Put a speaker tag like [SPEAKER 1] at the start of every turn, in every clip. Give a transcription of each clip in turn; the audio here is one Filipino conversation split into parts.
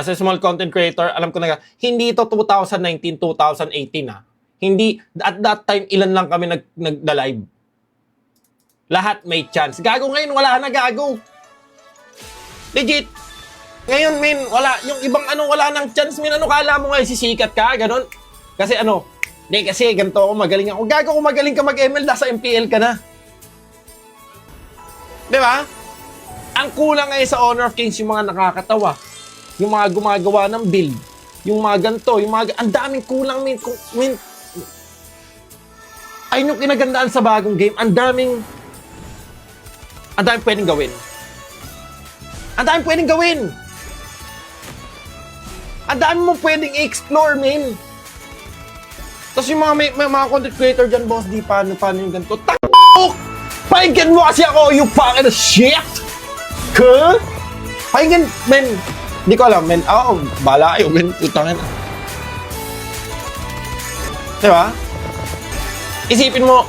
[SPEAKER 1] As a small content creator, alam ko na, hindi ito 2019, 2018 ah. Hindi, at that time, ilan lang kami nagda-live. Lahat may chance. Gago ngayon, wala na gago. Legit. Ngayon, min, wala. Yung ibang wala nang chance, min. Ano kala mo ngayon, sisikat ka? Ganon. Kasi kasi ganito ako, magaling ako. Gago kung magaling ka mag-ML, nasa MPL ka na. Di ba? Ang kulang ngayon sa Honor of Kings, yung mga nakakatawa. Yung mga gumagawa ng build. Yung mga ganito, yung mga... Ang daming kulang, min. Ayun yung kinagandaan sa bagong game. Ang daming pwedeng gawin. Ang daming pwedeng gawin. Ang dami mong pwedeng i-explore, min. Tapos yung may mga content creator dyan, boss, di paano yung ganito. Takok! Pahingan mo kasi ako, you fucking shit! Ka? Pahingan, men. Hindi ko alam, men. Bala kayo, men. Putangin. Diba? Isipin mo,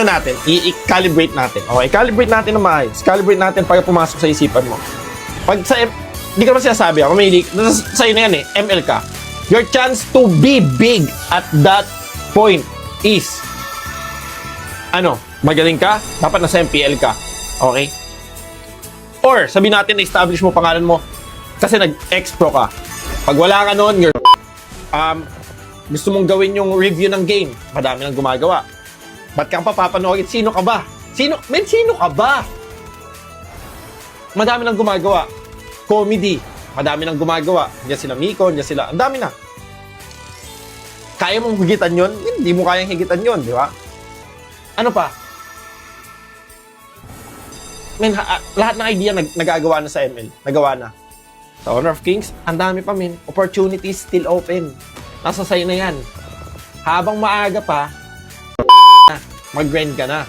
[SPEAKER 1] natin, i-calibrate natin. Okay, calibrate natin na maayos. Calibrate natin pag pumasok sa isipan mo. Pag hindi ka naman sinasabi, ako may sa'yo na yan ML ka. Your chance to be big at that point is, magaling ka, dapat nasa MPL ka. Okay? Or, sabi natin na-establish mo pangalan mo kasi nag-ex-pro ka. Pag wala ka noon, gusto mong gawin yung review ng game, madami nang gumagawa. Ba't kang papapanoorin? Sino ka ba? Sino ka ba? Madami nang gumagawa. Comedy, madami nang gumagawa. Diyan sila Miko, diyan sila, ang dami na. Kaya mong higitan yun? Hindi mo kayang higitan yun, di ba? Ano pa? Lahat ng idea nagagawa na sa ML. Nagawa na. Sa Honor of Kings, ang dami pa, men. Opportunities still open. Nasa sa'yo na yan. Habang maaga pa, mag-grind ka na.